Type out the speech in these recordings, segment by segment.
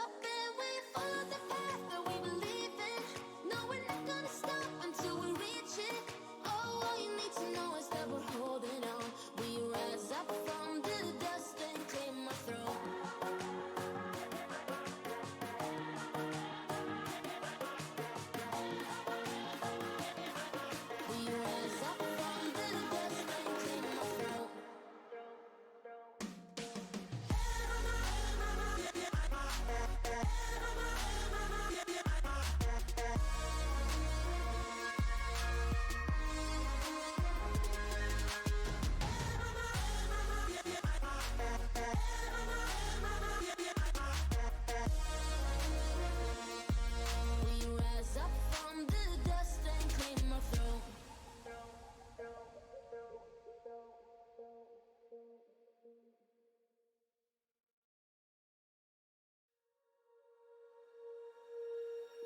up and we follow the path that we believe in. No, we're not gonna stop until we reach it. Oh, all you need to know is that we're holding on. We rise up from the dust and claim our throne. We rise up from the dust and claim our throne. We rise up from the dust and claim our throne.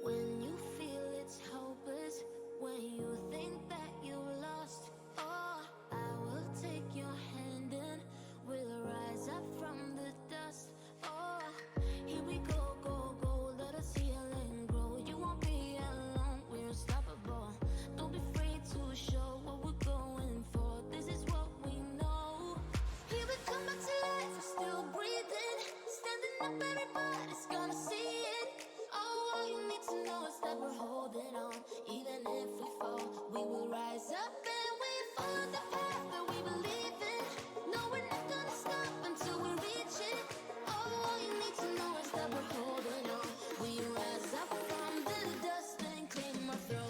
When you feel it's hopeless, when you think that you've lost, oh, I will take your hand and we'll rise up from the dust. Oh, here we go, go, go, let us heal and grow. You won't be alone, we're unstoppable. Don't be afraid to show what we're going for. This is what we know. Here we come back to life, we're still breathing. Standing up, everybody's gonna see it. Oh, all you need to know is that we're holding on. Even if we fall, we will rise up and we follow the path that we believe in. No, we're not gonna stop until we reach it. Oh, all you need to know is that we're holding on. We rise up from the dust and claim our throne.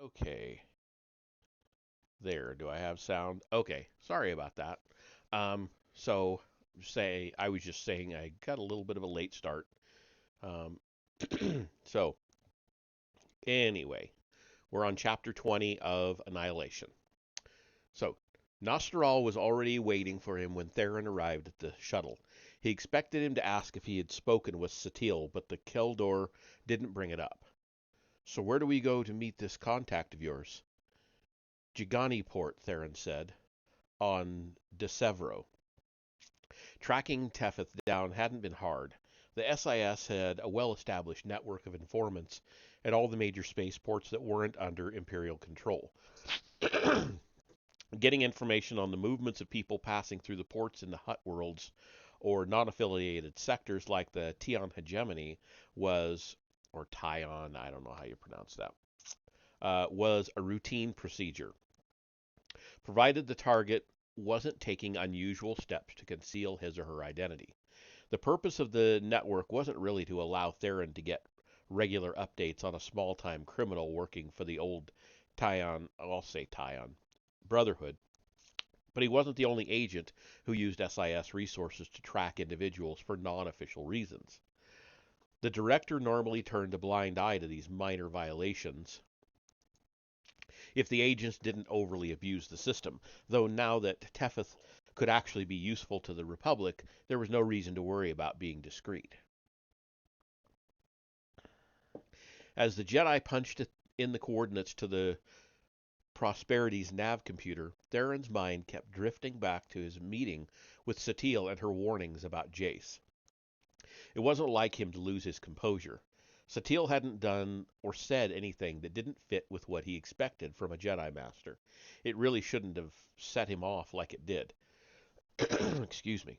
Okay, there. Do I have sound? Okay, sorry about that. So say I was just saying I got a little bit of a late start. Um, so anyway, we're on chapter 20 of Annihilation. So Nosteral was already waiting for him when Theron arrived at the shuttle. He expected him to ask if he had spoken with Satil, but the Keldor didn't bring it up. So where do we go to meet this contact of yours? Gigani Port, Theron said, on DeSevero. Tracking Tethys down hadn't been hard. The SIS had a well-established network of informants at all the major spaceports that weren't under Imperial control. Getting information on the movements of people passing through the ports in the Hutt worlds or non-affiliated sectors like the Tion hegemony was, or Tion, I don't know how you pronounce that, was a routine procedure, provided the target wasn't taking unusual steps to conceal his or her identity. The purpose of the network wasn't really to allow Theron to get regular updates on a small-time criminal working for the old Tion, I'll say Tion, Brotherhood, but he wasn't the only agent who used SIS resources to track individuals for non-official reasons. The director normally turned a blind eye to these minor violations if the agents didn't overly abuse the system, though now that Tethys could actually be useful to the Republic, there was no reason to worry about being discreet. As the Jedi punched in the coordinates to the Prosperity's nav computer, Theron's mind kept drifting back to his meeting with Satil and her warnings about Jace. It wasn't like him to lose his composure. Satele hadn't done or said anything that didn't fit with what he expected from a Jedi Master. It really shouldn't have set him off like it did. Excuse me.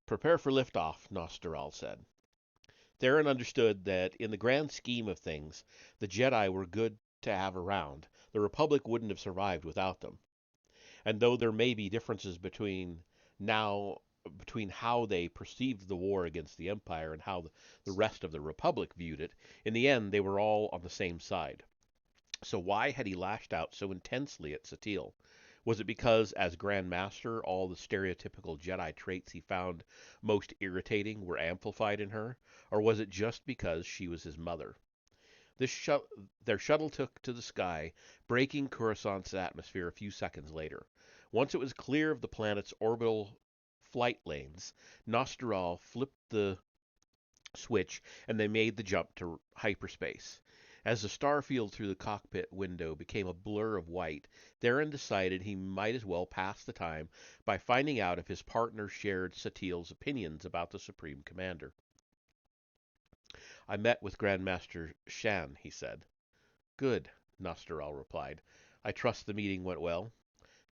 Prepare for liftoff, Nosteral said. Theron understood that in the grand scheme of things, the Jedi were good to have around. The Republic wouldn't have survived without them. And though there may be differences between how they perceived the war against the Empire and how the rest of the Republic viewed it, in the end they were all on the same side. So why had he lashed out so intensely at Satele? Was it because, as Grand Master, all the stereotypical Jedi traits he found most irritating were amplified in her? Or was it just because she was his mother? Their shuttle took to the sky, breaking Coruscant's atmosphere a few seconds later. Once it was clear of the planet's orbital flight lanes, Nosteral flipped the switch and they made the jump to hyperspace. As the starfield through the cockpit window became a blur of white, Theron decided he might as well pass the time by finding out if his partner shared Satele's opinions about the Supreme Commander. I met with Grandmaster Shan, he said. Good, Nosteral replied. I trust the meeting went well.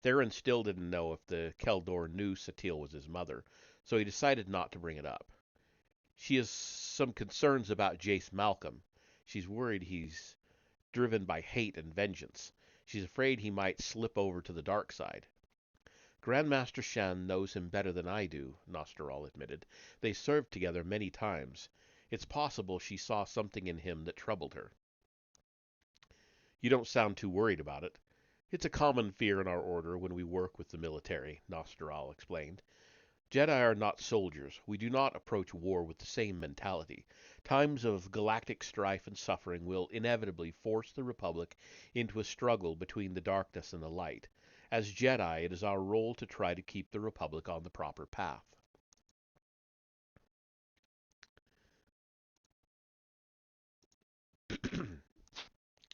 Theron still didn't know if the Keldor knew Satele was his mother, so he decided not to bring it up. She has some concerns about Jace Malcolm. She's worried he's driven by hate and vengeance. She's afraid he might slip over to the dark side. Grandmaster Shan knows him better than I do, Nosteral admitted. They served together many times. It's possible she saw something in him that troubled her. You don't sound too worried about it. It's a common fear in our order when we work with the military, Nosteral explained. Jedi are not soldiers. We do not approach war with the same mentality. Times of galactic strife and suffering will inevitably force the Republic into a struggle between the darkness and the light. As Jedi, it is our role to try to keep the Republic on the proper path.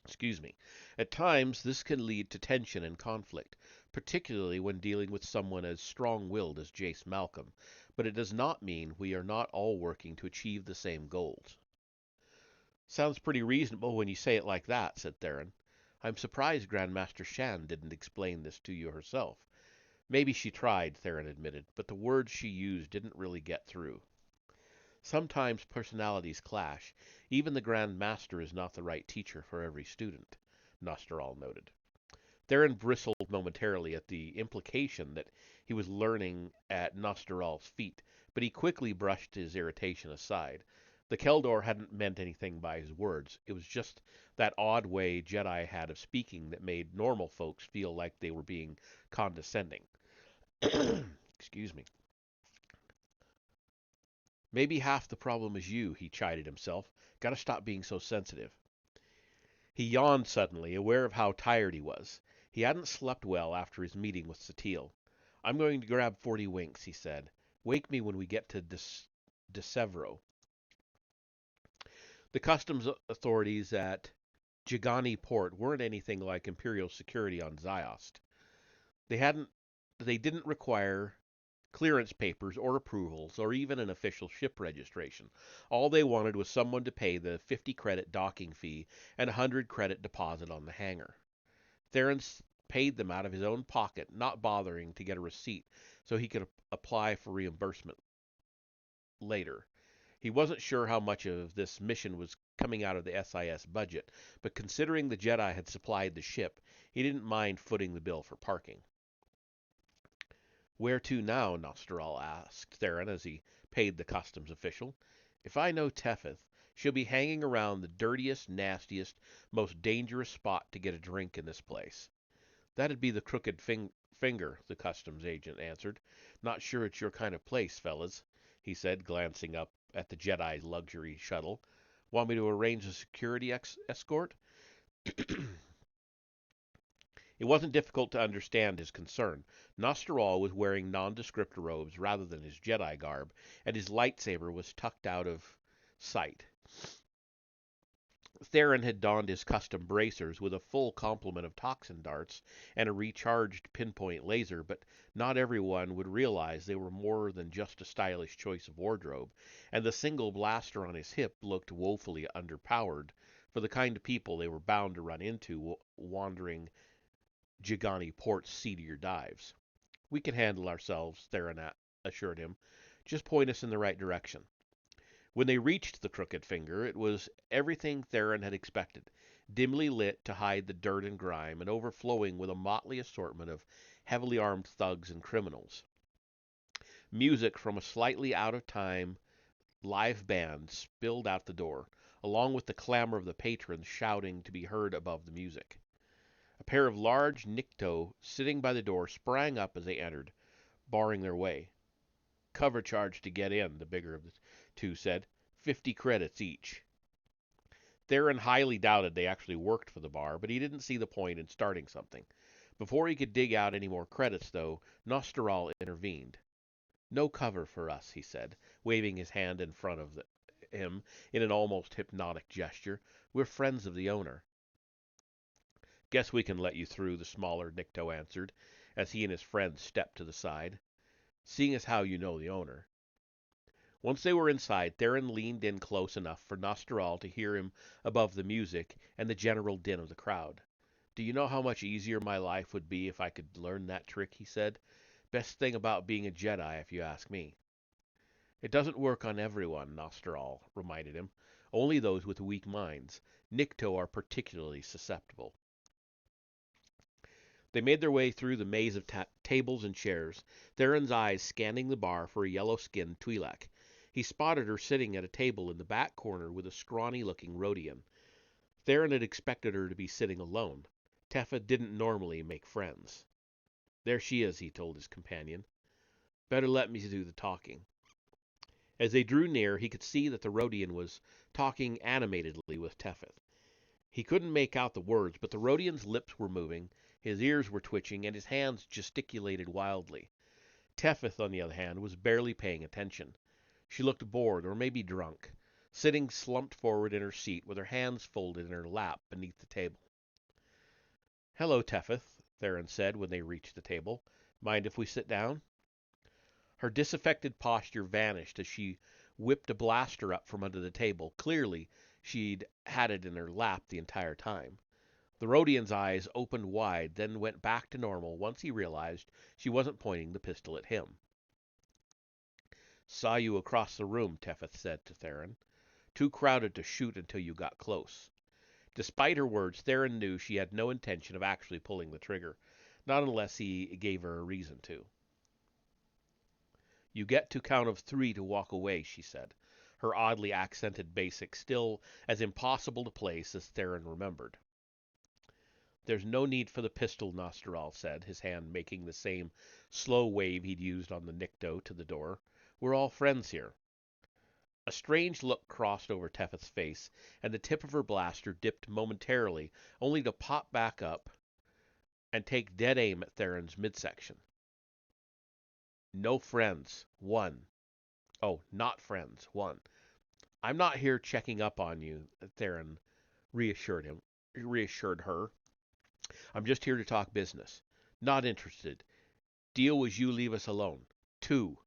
Excuse me. At times, this can lead to tension and conflict, particularly when dealing with someone as strong-willed as Jace Malcolm, but it does not mean we are not all working to achieve the same goals. Sounds pretty reasonable when you say it like that, said Theron. I'm surprised Grandmaster Shan didn't explain this to you herself. Maybe she tried, Theron admitted, but the words she used didn't really get through. Sometimes personalities clash. Even the Grand Master is not the right teacher for every student, Nosteral noted. Theron bristled momentarily at the implication that he was learning at Nosteral's feet, but he quickly brushed his irritation aside. The Keldor hadn't meant anything by his words. It was just that odd way Jedi had of speaking that made normal folks feel like they were being condescending. Excuse me. Maybe half the problem is you, he chided himself. Gotta stop being so sensitive. He yawned suddenly, aware of how tired he was. He hadn't slept well after his meeting with Satele. I'm going to grab 40 winks, he said. Wake me when we get to Desevro. The customs authorities at Jigani Port weren't anything like Imperial security on Ziost. They hadn't they didn't require clearance papers or approvals or even an official ship registration. All they wanted was someone to pay the 50 credit docking fee and a 100 credit deposit on the hangar. Theron paid them out of his own pocket, not bothering to get a receipt so he could apply for reimbursement later. He wasn't sure how much of this mission was coming out of the SIS budget, but considering the Jedi had supplied the ship, he didn't mind footing the bill for parking. Where to now? Nosteral asked Theron as he paid the customs official. If I know Tethys, she'll be hanging around the dirtiest, nastiest, most dangerous spot to get a drink in this place. That'd be the Crooked Finger, the customs agent answered. Not sure it's your kind of place, fellas, he said, glancing up at the Jedi luxury shuttle. Want me to arrange a security escort? It wasn't difficult to understand his concern. Nosteral was wearing nondescript robes rather than his Jedi garb, and his lightsaber was tucked out of sight. Theron had donned his custom bracers with a full complement of toxin darts and a recharged pinpoint laser, but not everyone would realize they were more than just a stylish choice of wardrobe, and the single blaster on his hip looked woefully underpowered for the kind of people they were bound to run into wandering Jigani Port's seedier dives. "We can handle ourselves," Theron assured him. "Just point us in the right direction." When they reached the Crooked Finger, it was everything Theron had expected, dimly lit to hide the dirt and grime, and overflowing with a motley assortment of heavily armed thugs and criminals. Music from a slightly out-of-time live band spilled out the door, along with the clamor of the patrons shouting to be heard above the music. A pair of large Nikto sitting by the door sprang up as they entered, barring their way. "Cover charge to get in," the bigger of the two said. 50 credits each. Theron highly doubted they actually worked for the bar, but he didn't see the point in starting something. Before he could dig out any more credits, though, Nosteral intervened. "No cover for us," he said, waving his hand in front of him in an almost hypnotic gesture. "We're friends of the owner." "Guess we can let you through," the smaller Nikto answered, as he and his friend stepped to the side. "Seeing as how you know the owner." Once they were inside, Theron leaned in close enough for Nosteral to hear him above the music and the general din of the crowd. "Do you know how much easier my life would be if I could learn that trick?" he said. "Best thing about being a Jedi, if you ask me." "It doesn't work on everyone," Nosteral reminded him. "Only those with weak minds. Nikto are particularly susceptible." They made their way through the maze of tables and chairs, Theron's eyes scanning the bar for a yellow-skinned Twi'lek. He spotted her sitting at a table in the back corner with a scrawny-looking Rodian. Theron had expected her to be sitting alone. Teffa didn't normally make friends. "There she is," he told his companion. "Better let me do the talking." As they drew near, he could see that the Rodian was talking animatedly with Teffeth. He couldn't make out the words, but the Rodian's lips were moving, his ears were twitching, and his hands gesticulated wildly. Teffeth, on the other hand, was barely paying attention. She looked bored, or maybe drunk, sitting slumped forward in her seat with her hands folded in her lap beneath the table. "Hello, Teffeth," Theron said when they reached the table. "Mind if we sit down?" Her disaffected posture vanished as she whipped a blaster up from under the table. Clearly, she'd had it in her lap the entire time. The Rodian's eyes opened wide, then went back to normal once he realized she wasn't pointing the pistol at him. "Saw you across the room," Teffeth said to Theron. "Too crowded to shoot until you got close." Despite her words, Theron knew she had no intention of actually pulling the trigger, not unless he gave her a reason to. "You get to count of 3 to walk away," she said, her oddly accented basic still as impossible to place as Theron remembered. "There's no need for the pistol," Nosteral said, his hand making the same slow wave he'd used on the Nikto to the door. "We're all friends here." A strange look crossed over Teffeth's face, and the tip of her blaster dipped momentarily, only to pop back up and take dead aim at Theron's midsection. "No friends. One. Oh, not friends. One. I'm not here checking up on you," Theron reassured her. "I'm just here to talk business. Not interested. Deal was you leave us alone. 2.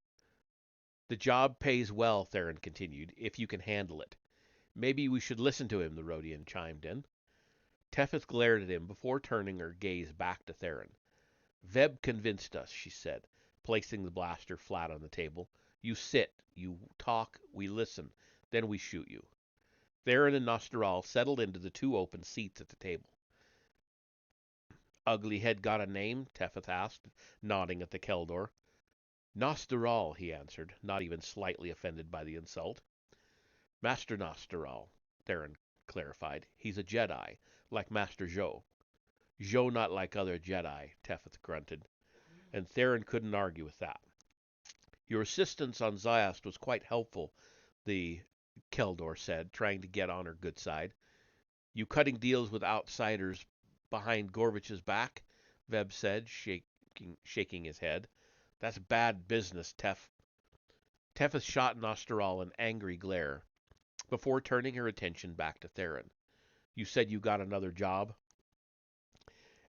The job pays well," Theron continued, "if you can handle it." "Maybe we should listen to him," the Rodian chimed in. Teffeth glared at him before turning her gaze back to Theron. "Veb convinced us," she said, placing the blaster flat on the table. "You sit, you talk, we listen, then we shoot you." Theron and Nosteral settled into the 2 open seats at the table. "Ugly head got a name?" Teffeth asked, nodding at the Keldor. "Nosteral," he answered, not even slightly offended by the insult. "Master Nosteral," Theron clarified. "He's a Jedi, like Master Zhou." "Zhou not like other Jedi," Teffeth grunted, and Theron couldn't argue with that. "Your assistance on Zayast was quite helpful," the Keldor said, trying to get on her good side. "You cutting deals with outsiders behind Gorvich's back?" Veb said, shaking his head. "That's bad business, Teffeth shot Nosteral an angry glare before turning her attention back to Theron. You said you got another job?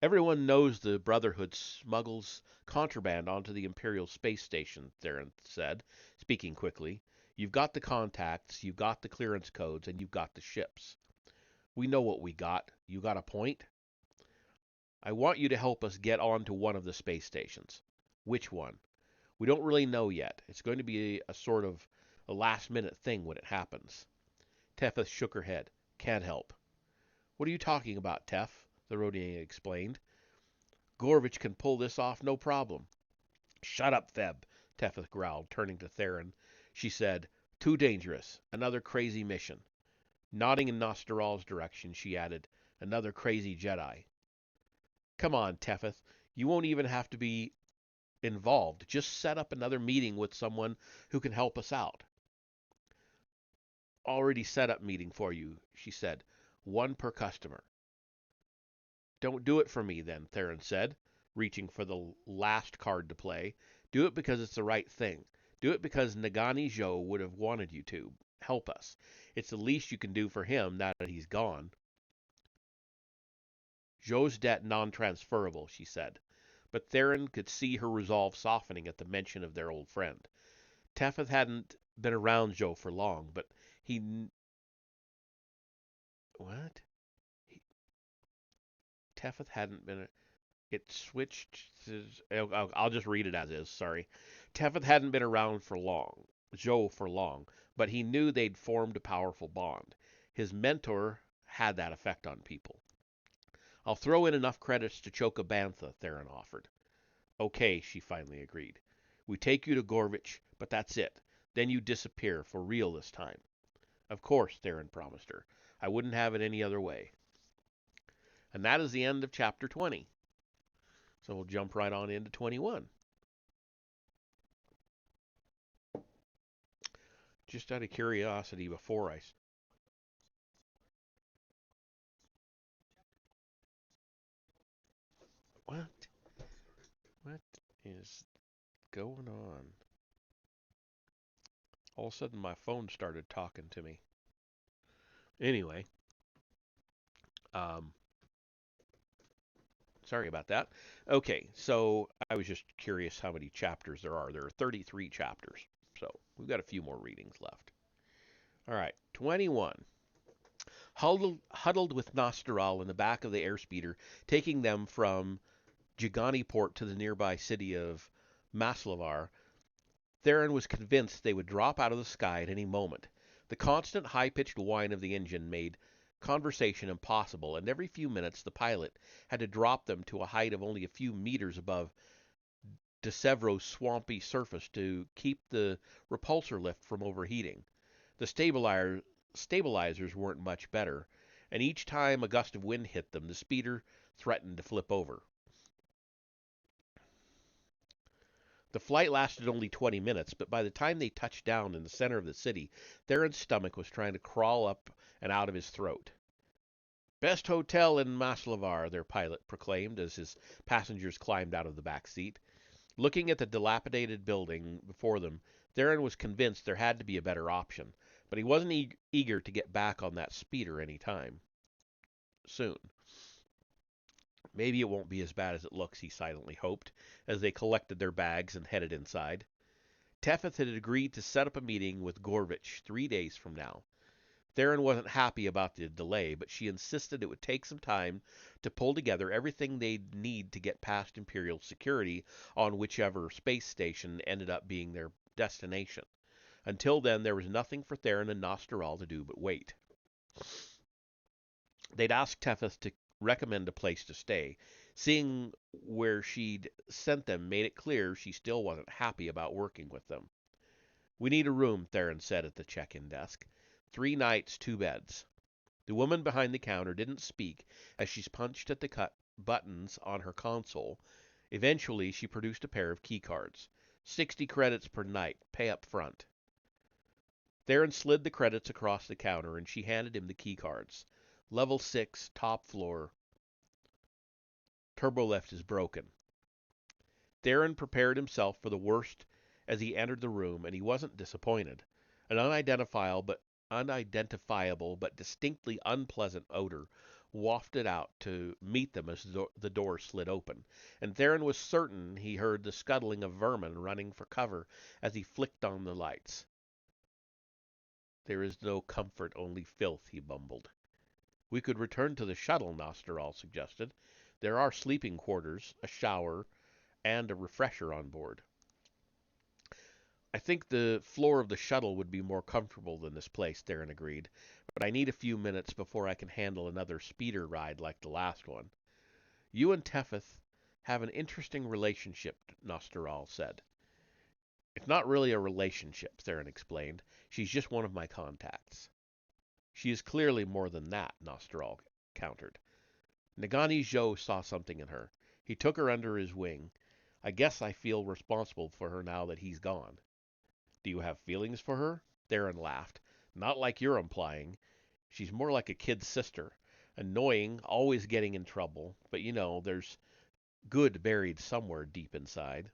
Everyone knows the Brotherhood smuggles contraband onto the Imperial Space Station, Theron said, speaking quickly. You've got the contacts, you've got the clearance codes, and you've got the ships. We know what we got. You got a point? I want you to help us get onto one of the space stations. Which one? We don't really know yet. It's going to be a sort of a last-minute thing when it happens. Tethys shook her head. Can't help. What are you talking about, Teth? The Rodian explained. Gorvich can pull this off no problem. Shut up, Theb, Tethys growled, turning to Theron. She said, Too dangerous. Another crazy mission. Nodding in Nostoral's direction, she added, Another crazy Jedi. Come on, Tethys. You won't even have to be involved. Just set up another meeting with someone who can help us out. Already set up meeting for you, she said. One per customer. Don't do it for me, then, Theron said, reaching for the last card to play. Do it because it's the right thing. Do it because Nagani Zhou would have wanted you to. Help us. It's the least you can do for him now that he's gone. Zhou's debt non-transferable, she said. But Theron could see her resolve softening at the mention of their old friend. Tethys hadn't been around Zhou for long, but he... What? Tethys hadn't been... It switched to... I'll just read it as is, sorry. Tethys hadn't been around for long, Zhou for long, but he knew they'd formed a powerful bond. His mentor had that effect on people. I'll throw in enough credits to choke a bantha, Theron offered. Okay, she finally agreed. We take you to Gorvich, but that's it. Then you disappear, for real this time. Of course, Theron promised her. I wouldn't have it any other way. And that is the end of chapter 20. So we'll jump right on into 21. Just out of curiosity before I... What? What is going on? All of a sudden my phone started talking to me. Anyway, sorry about that. Okay, so I was just curious how many chapters there are. There are 33 chapters, so we've got a few more readings left. All right, 21. Huddled with Nostoral in the back of the airspeeder, taking them from Jigani Port to the nearby city of Maslavar, Theron was convinced they would drop out of the sky at any moment. The constant high-pitched whine of the engine made conversation impossible, and every few minutes the pilot had to drop them to a height of only a few meters above DeSevro's swampy surface to keep the repulsor lift from overheating. The stabilizers weren't much better, and each time a gust of wind hit them, the speeder threatened to flip over. The flight lasted only 20 minutes, but by the time they touched down in the center of the city, Theron's stomach was trying to crawl up and out of his throat. Best hotel in Maslavar, their pilot proclaimed as his passengers climbed out of the back seat. Looking at the dilapidated building before them, Theron was convinced there had to be a better option, but he wasn't eager to get back on that speeder any time soon. Maybe it won't be as bad as it looks, he silently hoped, as they collected their bags and headed inside. Tethys had agreed to set up a meeting with Gorvich 3 days from now. Theron wasn't happy about the delay, but she insisted it would take some time to pull together everything they'd need to get past Imperial security on whichever space station ended up being their destination. Until then, there was nothing for Theron and Nostoral to do but wait. They'd asked Tethys to recommend a place to stay. Seeing where she'd sent them made it clear she still wasn't happy about working with them. We need a room, Theron said at the check-in desk. 3 nights, 2 beds. The woman behind the counter didn't speak as she punched at the buttons on her console. Eventually, she produced a pair of keycards. 60 credits per night, pay up front. Theron slid the credits across the counter and she handed him the keycards. Level 6, top floor. Turbolift is broken. Theron prepared himself for the worst as he entered the room, and he wasn't disappointed. An unidentifiable unidentifiable but distinctly unpleasant odor wafted out to meet them as the door slid open, and Theron was certain he heard the scuttling of vermin running for cover as he flicked on the lights. "There is no comfort, only filth," he mumbled. "We could return to the shuttle," Nosteral suggested. "There are sleeping quarters, a shower, and a refresher on board." "I think the floor of the shuttle would be more comfortable than this place," Theron agreed, "but I need a few minutes before I can handle another speeder ride like the last one." "You and Tethys have an interesting relationship," Nosteral said. "It's not really a relationship," Theron explained. "She's just one of my contacts." "She is clearly more than that," Nosteral countered. "Nagani Zhou saw something in her. He took her under his wing. I guess I feel responsible for her now that he's gone." "Do you have feelings for her?" Theron laughed. "Not like you're implying. She's more like a kid sister. Annoying, always getting in trouble, but there's good buried somewhere deep inside."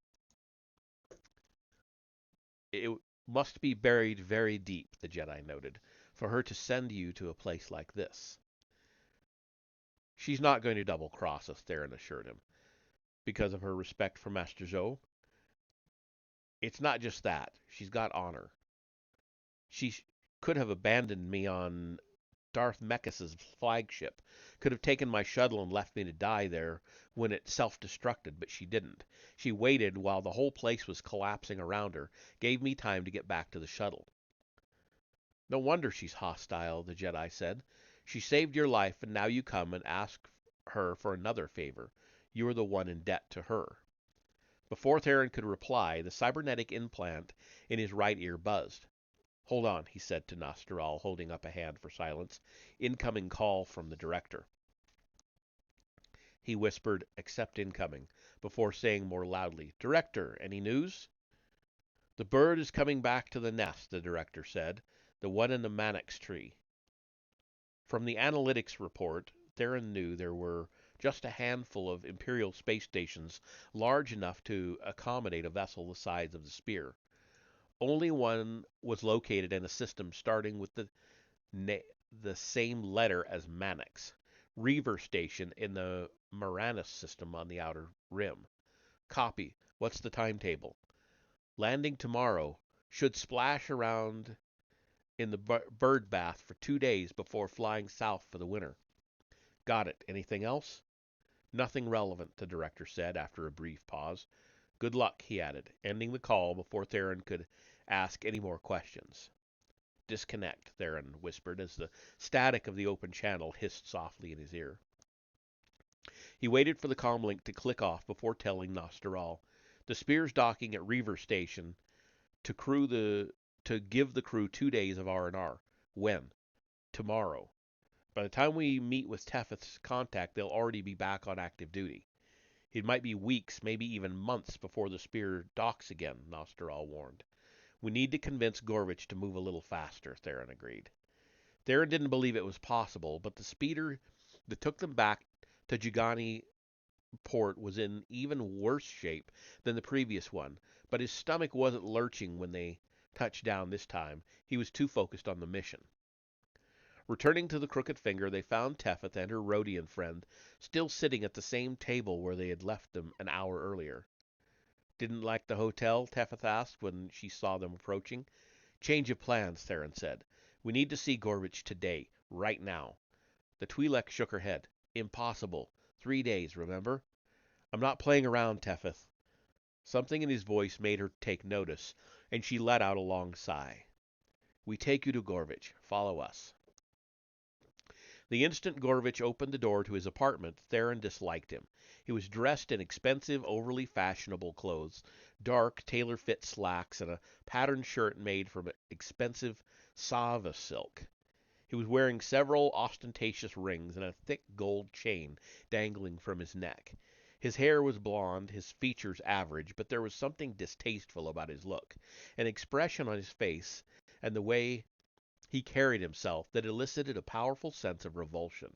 "It must be buried very deep," the Jedi noted, "for her to send you to a place like this." "She's not going to double-cross us," Theron assured him. "Because of her respect for Master Zhou?" "It's not just that. She's got honor. She could have abandoned me on Darth Mekis's flagship, could have taken my shuttle and left me to die there when it self-destructed, but she didn't. She waited while the whole place was collapsing around her, gave me time to get back to the shuttle." "No wonder she's hostile," the Jedi said. "She saved your life, and now you come and ask her for another favor. You are the one in debt to her." Before Theron could reply, the cybernetic implant in his right ear buzzed. "Hold on," he said to Nosteral, holding up a hand for silence. "Incoming call from the director." He whispered, "Accept incoming," before saying more loudly, "Director, any news?" "The bird is coming back to the nest," the director said. "The one in the Manax tree." From the analytics report, Theron knew there were just a handful of Imperial space stations large enough to accommodate a vessel the size of the Spear. Only one was located in a system starting with the same letter as Manax, Reaver Station in the Maranus system on the outer rim. "Copy. What's the timetable?" "Landing tomorrow. Should splash around in the bird bath for 2 days before flying south for the winter." "Got it. Anything else?" "Nothing relevant," the director said after a brief pause. "Good luck," he added, ending the call before Theron could ask any more questions. "Disconnect," Theron whispered as the static of the open channel hissed softly in his ear. He waited for the comlink to click off before telling Nosteral. "The Spear's docking at Reaver Station to give the crew 2 days of R&R. When?" "Tomorrow. By the time we meet with Tethys' contact, they'll already be back on active duty." "It might be weeks, maybe even months before the Spear docks again," Nosteral warned. "We need to convince Gorvich to move a little faster," Theron agreed. Theron didn't believe it was possible, but the speeder that took them back to Jagani port was in even worse shape than the previous one, but his stomach wasn't lurching when they touched down this time. He was too focused on the mission. Returning to the Crooked Finger, they found Tethys and her Rhodian friend still sitting at the same table where they had left them an hour earlier. "Didn't like the hotel?" Tethys asked when she saw them approaching. "Change of plans," Theron said. "We need to see Gorvich today, right now." The Twi'lek shook her head. "Impossible. 3 days, remember?" "I'm not playing around, Tethys." Something in his voice made her take notice, and she let out a long sigh. "We take you to Gorvich. Follow us." The instant Gorvich opened the door to his apartment, Theron disliked him. He was dressed in expensive, overly fashionable clothes, dark, tailor-fit slacks, and a patterned shirt made from expensive Sava silk. He was wearing several ostentatious rings and a thick gold chain dangling from his neck. His hair was blond, his features average, but there was something distasteful about his look, an expression on his face, and the way he carried himself that elicited a powerful sense of revulsion.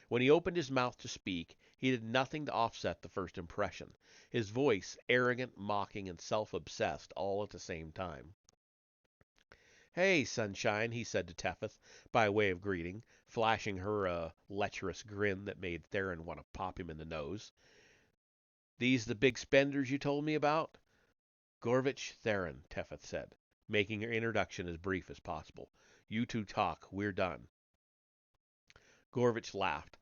When he opened his mouth to speak, he did nothing to offset the first impression. His voice, arrogant, mocking, and self-obsessed all at the same time. Hey, Sunshine, he said to Tethys, by way of greeting, flashing her a lecherous grin that made Theron want to pop him in the nose. These the big spenders you told me about? Gorvich Theron, Tethys said, making her introduction as brief as possible. You two talk. We're done. Gorvich laughed.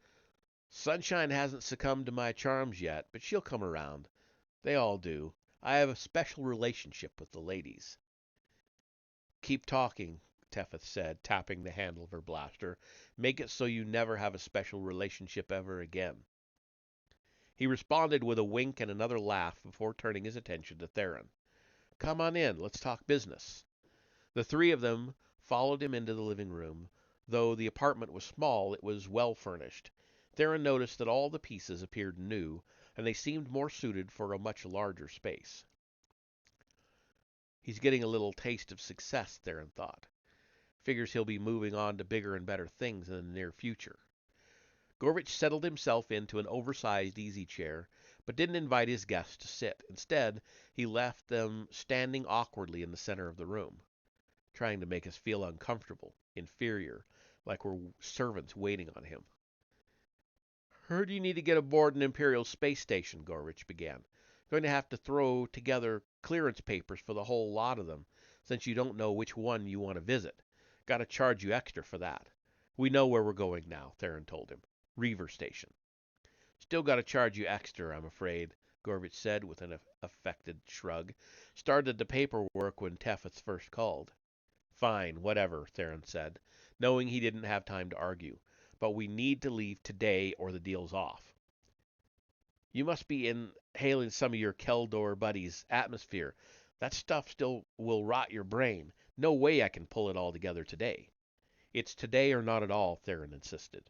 Sunshine hasn't succumbed to my charms yet, but she'll come around. They all do. I have a special relationship with the ladies. Keep talking, Tethys said, tapping the handle of her blaster. Make it so you never have a special relationship ever again. He responded with a wink and another laugh before turning his attention to Theron. Come on in, let's talk business. The three of them followed him into the living room. Though the apartment was small, it was well furnished. Theron noticed that all the pieces appeared new, and they seemed more suited for a much larger space. He's getting a little taste of success, Theron thought. Figures he'll be moving on to bigger and better things in the near future. Gorvich settled himself into an oversized easy chair, but didn't invite his guests to sit. Instead, he left them standing awkwardly in the center of the room, trying to make us feel uncomfortable, inferior, like we're servants waiting on him. Heard you need to get aboard an Imperial space station, Gorvich began. Going to have to throw together clearance papers for the whole lot of them, since you don't know which one you want to visit. Got to charge you extra for that. We know where we're going now, Theron told him. Reaver Station. Still got to charge you extra, I'm afraid, Gorvich said with an affected shrug. Started the paperwork when Tethys first called. Fine, whatever, Theron said, knowing he didn't have time to argue. But we need to leave today or the deal's off. You must be inhaling some of your Keldor buddies' atmosphere. That stuff still will rot your brain. No way I can pull it all together today. It's today or not at all, Theron insisted.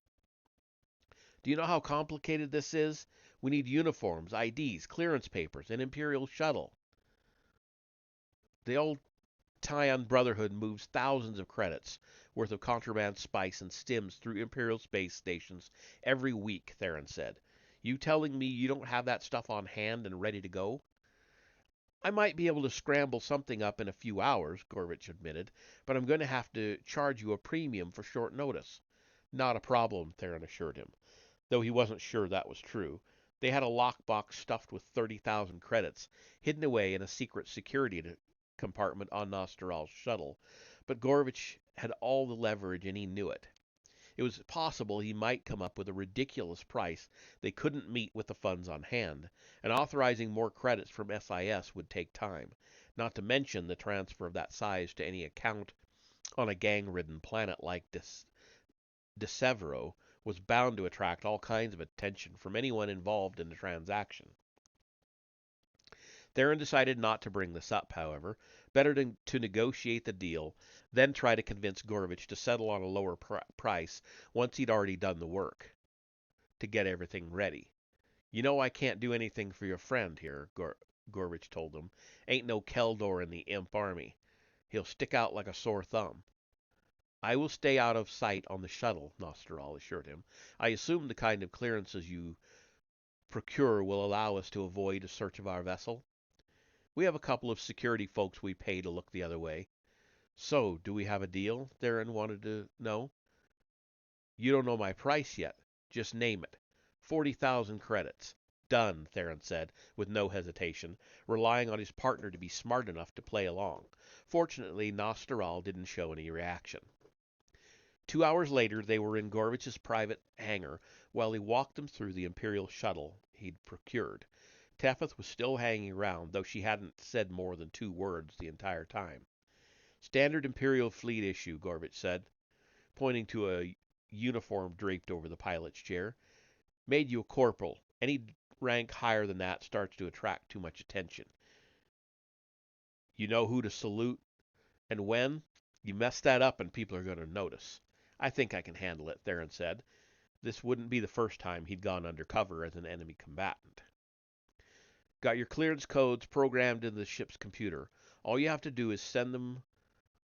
Do you know how complicated this is? We need uniforms, IDs, clearance papers, an Imperial shuttle. The old Tyon Brotherhood moves thousands of credits worth of contraband spice and stims through Imperial space stations every week, Theron said. You telling me you don't have that stuff on hand and ready to go? I might be able to scramble something up in a few hours, Gorvich admitted, but I'm going to have to charge you a premium for short notice. Not a problem, Theron assured him, though he wasn't sure that was true. They had a lockbox stuffed with 30,000 credits, hidden away in a secret security compartment on Nostral's shuttle, but Gorvich had all the leverage and he knew it. It was possible he might come up with a ridiculous price they couldn't meet with the funds on hand, and authorizing more credits from SIS would take time, not to mention the transfer of that size to any account on a gang-ridden planet like DeSevero was bound to attract all kinds of attention from anyone involved in the transaction. Theron decided not to bring this up, however. Better to negotiate the deal, then try to convince Gorvich to settle on a lower price once he'd already done the work to get everything ready. You know I can't do anything for your friend here, Gorvich told him. Ain't no Keldor in the Imp Army. He'll stick out like a sore thumb. I will stay out of sight on the shuttle, Nostral assured him. I assume the kind of clearances you procure will allow us to avoid a search of our vessel. We have a couple of security folks we pay to look the other way. So, do we have a deal? Theron wanted to know. You don't know my price yet. Just name it. 40,000 credits. Done, Theron said, with no hesitation, relying on his partner to be smart enough to play along. Fortunately, Nostral didn't show any reaction. 2 hours later, they were in Gorvich's private hangar while he walked them through the Imperial shuttle he'd procured. Tethys was still hanging around, though she hadn't said more than 2 words the entire time. Standard Imperial Fleet issue, Gorvich said, pointing to a uniform draped over the pilot's chair. Made you a corporal. Any rank higher than that starts to attract too much attention. You know who to salute and when? You mess that up and people are going to notice. I think I can handle it, Theron said. This wouldn't be the first time he'd gone undercover as an enemy combatant. Got your clearance codes programmed into the ship's computer. All you have to do is send them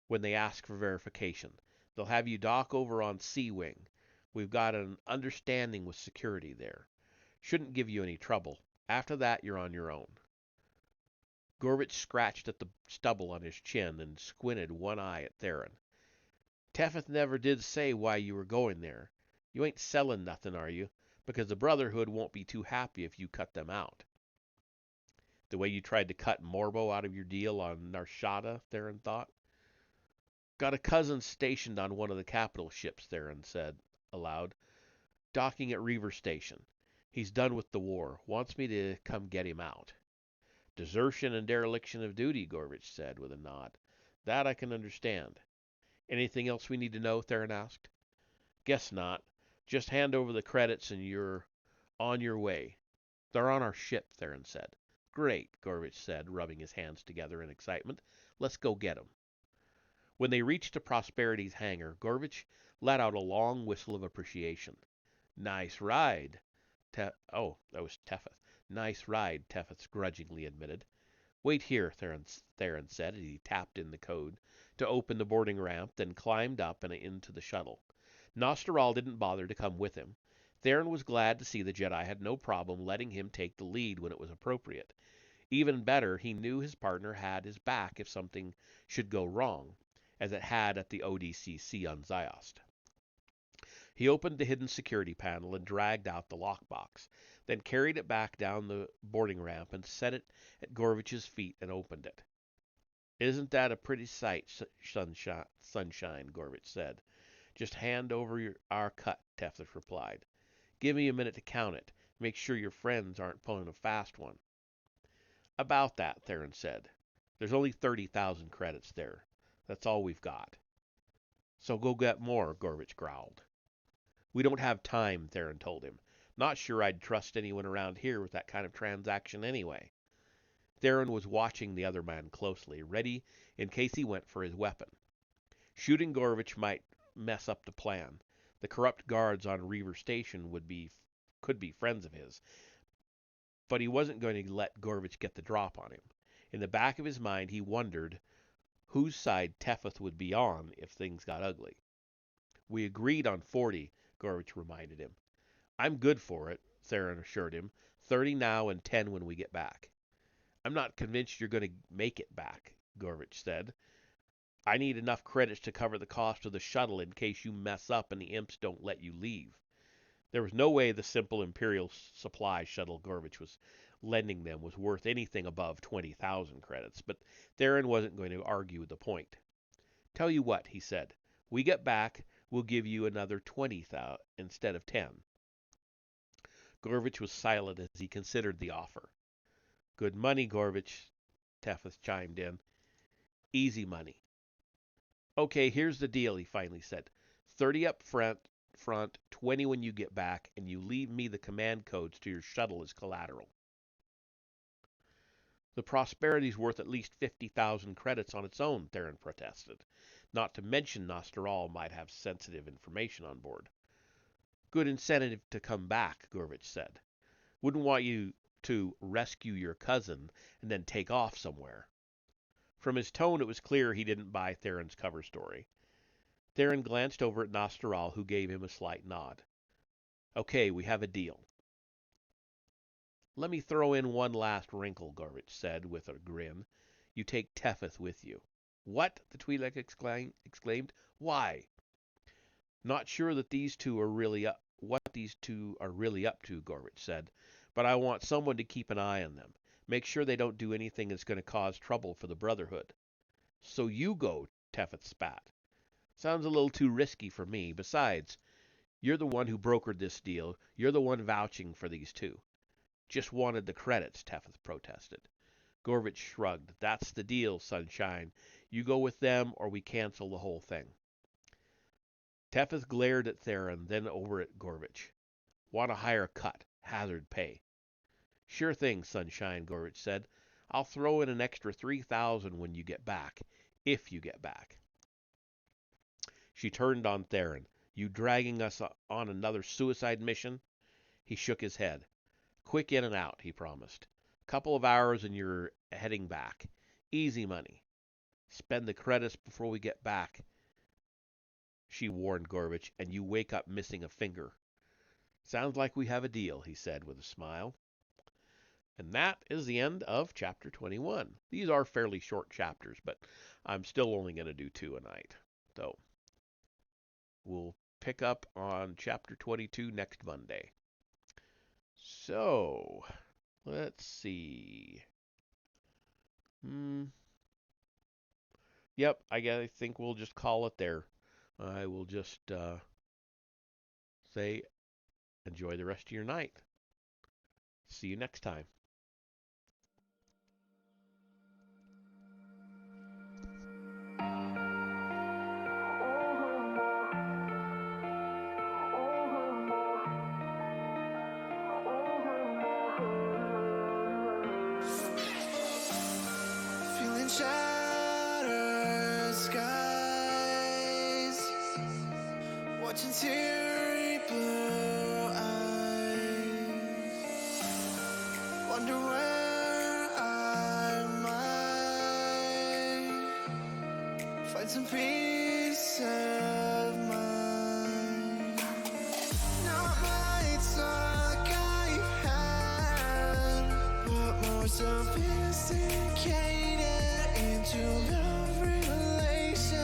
when they ask for verification. They'll have you dock over on C Wing. We've got an understanding with security there. Shouldn't give you any trouble. After that, you're on your own. Gorvich scratched at the stubble on his chin and squinted one eye at Theron. Teffeth never did say why you were going there. You ain't selling nothing, are you? Because the Brotherhood won't be too happy if you cut them out. The way you tried to cut Morbo out of your deal on Narshada, Theron thought. Got a cousin stationed on one of the capital ships, Theron said aloud, docking at Reaver Station. He's done with the war. Wants me to come get him out. Desertion and dereliction of duty, Gorvich said with a nod. That I can understand. Anything else we need to know? Theron asked. Guess not. Just hand over the credits and you're on your way. They're on our ship, Theron said. Great, Gorvich said, rubbing his hands together in excitement. Let's go get 'em. When they reached a Prosperity's hangar, Gorvich let out a long whistle of appreciation. Nice ride. Oh, that was Teffeth. Nice ride, Teffeth grudgingly admitted. Wait here, Theron said as he tapped in the code to open the boarding ramp, then climbed up and into the shuttle. Nosteral didn't bother to come with him. Theron was glad to see the Jedi had no problem letting him take the lead when it was appropriate. Even better, he knew his partner had his back if something should go wrong, as it had at the ODCC on Ziost. He opened the hidden security panel and dragged out the lockbox, then carried it back down the boarding ramp and set it at Gorvich's feet and opened it. Isn't that a pretty sight, sunshine, Gorvich said. Just hand over our cut, Teffeth replied. Give me a minute to count it. Make sure your friends aren't pulling a fast one. About that, Theron said. There's only 30,000 credits there. That's all we've got. So go get more, Gorvich growled. We don't have time, Theron told him. Not sure I'd trust anyone around here with that kind of transaction anyway. Theron was watching the other man closely, ready in case he went for his weapon. Shooting Gorvich might mess up the plan. The corrupt guards on Reaver Station could be friends of his, but he wasn't going to let Gorvich get the drop on him. In the back of his mind, he wondered whose side Teffeth would be on if things got ugly. We agreed on 40, Gorvich reminded him. I'm good for it, Theron assured him. 30 now and 10 when we get back. I'm not convinced you're going to make it back, Gorvich said. I need enough credits to cover the cost of the shuttle in case you mess up and the imps don't let you leave. There was no way the simple Imperial supply shuttle Gorvich was lending them was worth anything above 20,000 credits, but Theron wasn't going to argue the point. Tell you what, he said. We get back, we'll give you another 20,000 instead of 10. Gorvich was silent as he considered the offer. Good money, Gorvich, Teffeth chimed in. Easy money. Okay, here's the deal, he finally said. 30 up front, 20 when you get back, and you leave me the command codes to your shuttle as collateral. The Prosperity's worth at least 50,000 credits on its own, Theron protested. Not to mention Nosteral might have sensitive information on board. Good incentive to come back, Gorvich said. Wouldn't want you to rescue your cousin and then take off somewhere. From his tone, it was clear he didn't buy Theron's cover story. Theron glanced over at Nosteral, who gave him a slight nod. Okay, we have a deal. Let me throw in one last wrinkle, Gorvich said with a grin. You take Teffeth with you. What? The Twi'lek exclaimed. Why? Not sure that these two are really up to, Gorvich said, but I want someone to keep an eye on them. Make sure they don't do anything that's going to cause trouble for the Brotherhood. So you go, Teffeth spat. Sounds a little too risky for me. Besides, you're the one who brokered this deal. You're the one vouching for these two. Just wanted the credits, Teffeth protested. Gorvich shrugged. That's the deal, Sunshine. You go with them or we cancel the whole thing. Teffeth glared at Theron, then over at Gorvich. Want a higher cut. Hazard pay. Sure thing, Sunshine, Gorvich said. I'll throw in an extra 3,000 when you get back. If you get back. She turned on Theron. You dragging us on another suicide mission? He shook his head. Quick in and out, he promised. Couple of hours and you're heading back. Easy money. Spend the credits before we get back, she warned Gorvich, and you wake up missing a finger. Sounds like we have a deal, he said with a smile. And that is the end of chapter 21. These are fairly short chapters, but I'm still only going to do 2 a night. So we'll pick up on chapter 22 next Monday. So let's see. Yep, I think we'll just call it there. I will just say enjoy the rest of your night. See you next time. Feeling shattered skies, watching teary blue eyes, wonder where I might find some peace of mind. Not lights like I had, but more sophisticated into love relations.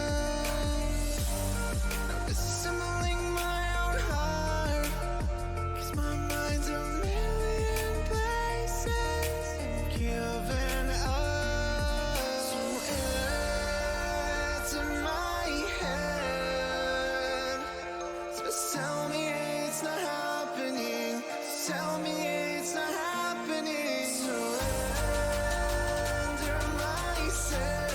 Now disassembling my own heart, 'cause my mind's a million places. I'm giving up. So it's in my head. So tell me it's not happening. Tell me it's not happening. Surrender myself.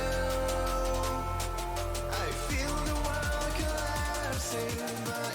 I feel the world collapsing, but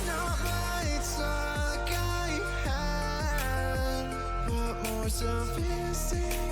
not lights like I had, but more sophisticated